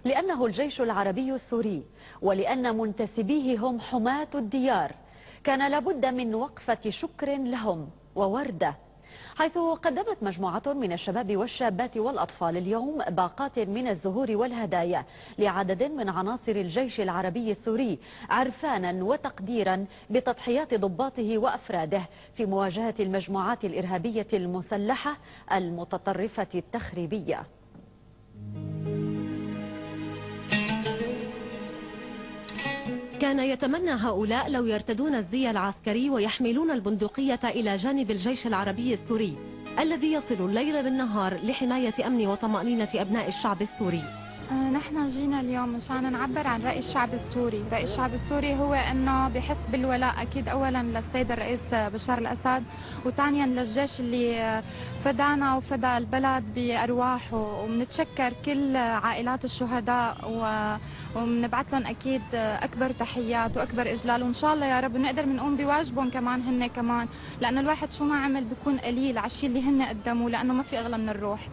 لأنه الجيش العربي السوري ولأن منتسبيه هم حماة الديار، كان لابد من وقفة شكر لهم ووردة، حيث قدمت مجموعة من الشباب والشابات والأطفال اليوم باقات من الزهور والهدايا لعدد من عناصر الجيش العربي السوري، عرفانا وتقديرا بتضحيات ضباطه وأفراده في مواجهة المجموعات الإرهابية المسلحة المتطرفة التخريبية. كان يتمنى هؤلاء لو يرتدون الزي العسكري ويحملون البندقية إلى جانب الجيش العربي السوري الذي يصل الليل بالنهار لحماية أمن وطمأنينة أبناء الشعب السوري. نحن جينا اليوم مشان نعبر عن رأي الشعب السوري. رأي الشعب السوري هو أنه بحس بالولاء أكيد أولا للسيد الرئيس بشار الأسد، وثانيا للجيش اللي فدانا وفدى البلد بأرواحه، وبنتشكر كل عائلات الشهداء وبنبعث لهم أكيد أكبر تحيات وأكبر إجلال، وإن شاء الله يا رب نقدر بنقوم بواجبهم كمان هن كمان، لأنه الواحد شو ما عمل بيكون قليل على الشيء اللي هن قدموه، لأنه ما في أغلى من الروح.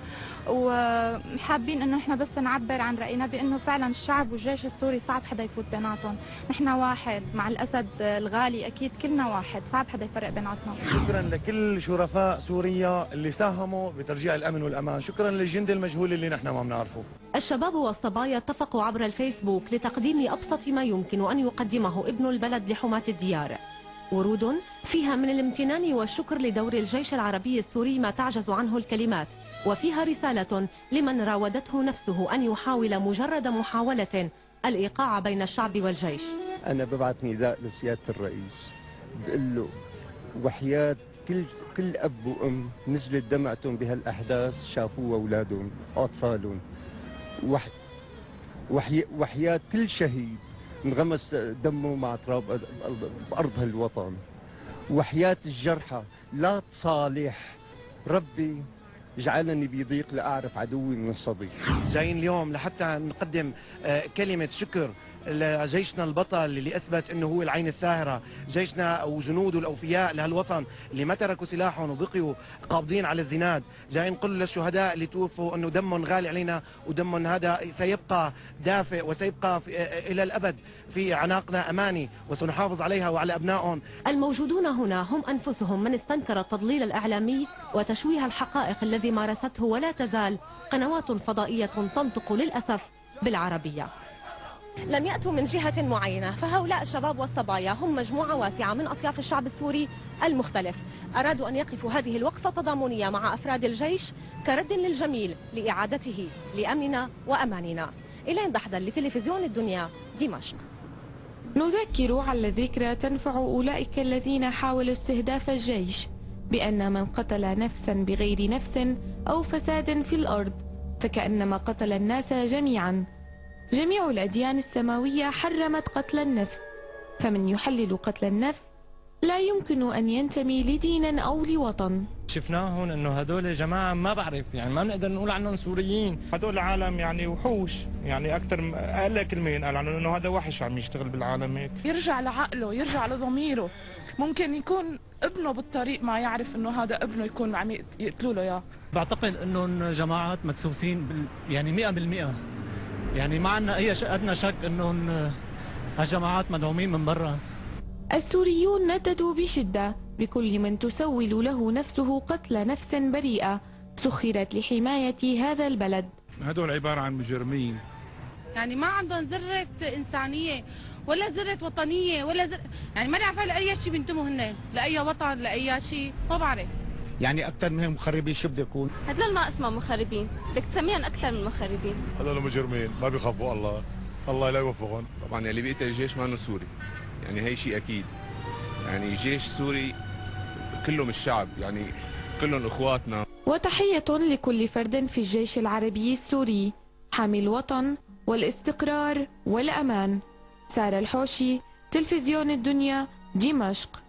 وحابين انه احنا بس نعبر عن راينا بانه فعلا الشعب والجيش السوري صعب حدا يفوت بيناتهم، نحن واحد مع الاسد الغالي، اكيد كلنا واحد، صعب حدا يفرق بيناتنا. شكرا لكل شرفاء سوريا اللي ساهموا بترجيع الامن والامان، شكرا للجند المجهول اللي نحن ما بنعرفه. الشباب والصبايا اتفقوا عبر الفيسبوك لتقديم ابسط ما يمكن ان يقدمه ابن البلد لحماة الديار، ورود فيها من الامتنان والشكر لدور الجيش العربي السوري ما تعجز عنه الكلمات، وفيها رسالة لمن راودته نفسه أن يحاول مجرد محاولة الإيقاع بين الشعب والجيش. أنا ببعث نداء لسيادة الرئيس بقول له وحياة كل أب وأم نزلت دمعتهم بهالأحداث شافوها أولادهم أطفالهم، وحياة كل شهيد انغمس دمه مع تراب بأرض هالوطن، وحياة الجرحى لا تصالح، ربي اجعلني بضيق لأعرف عدوي من الصديق. جايين اليوم لحتى نقدم كلمة شكر لجيشنا البطل اللي أثبت أنه هو العين الساهرة، جيشنا وجنوده الأوفياء لهالوطن اللي ما تركوا سلاحهم وبقيوا قابضين على الزناد. جايين نقول للشهداء اللي توفوا أنه دمهم غالي علينا، ودمهم هذا سيبقى دافئ وسيبقى إلى الأبد في أعناقنا أماني، وسنحافظ عليها وعلى أبنائهم. الموجودون هنا هم أنفسهم من استنكر التضليل الإعلامي وتشويه الحقائق الذي مارسته ولا تزال قنوات فضائية تنطق للأسف بالعربية. لم يأتوا من جهة معينة، فهؤلاء الشباب والصبايا هم مجموعة واسعة من أطياف الشعب السوري المختلف، أرادوا أن يقفوا هذه الوقفة تضامنية مع أفراد الجيش كرد للجميل لإعادته لأمننا وأماننا. إلين دحدل لتلفزيون الدنيا، دمشق. نذكر على الذكرى تنفع أولئك الذين حاولوا استهداف الجيش بأن من قتل نفسا بغير نفس أو فساد في الأرض فكأنما قتل الناس جميعا. جميع الأديان السماوية حرمت قتل النفس، فمن يحلل قتل النفس لا يمكن أن ينتمي لدين أو لوطن. شفناهم انه هدول جماعه ما بعرف، يعني ما بنقدر نقول عنهم سوريين، هدول عالم يعني وحوش، يعني اكثر اقل كلمه قال عنه انه هذا وحش عم يشتغل بالعالم هيك. يرجع لعقله، يرجع لضميره، ممكن يكون ابنه بالطريق ما يعرف انه هذا ابنه يكون عم يقتلوا له اياه. بعتقد انهم جماعات مدسوسين يعني 100%، يعني ما عندنا اي ادنى شك انهم هالجماعات مدعومين من برا. السوريون نددوا بشدة بكل من تسول له نفسه قتل نفس بريئة سخرت لحماية هذا البلد. هدول عبارة عن مجرمين، يعني ما عندهم ذرة إنسانية ولا ذرة وطنية ولا يعني ما نعرف لأي شيء بينتموا هن، لأي وطن لأي شيء ما بعرف. يعني أكثر منهم مخربين شو بده يكون؟ هدول ما اسمهم مخربين، بدك تسميهم أكثر من مخربين. هدول مجرمين ما بيخافوا الله، الله لا يوفقهم. طبعا اللي بيقتل الجيش ما انه سوري، يعني هي شيء اكيد، يعني جيش سوري كلهم الشعب، يعني كلهم اخواتنا. وتحية لكل فرد في الجيش العربي السوري حامي الوطن والاستقرار والأمان. سارة الحوشي، تلفزيون الدنيا، دمشق.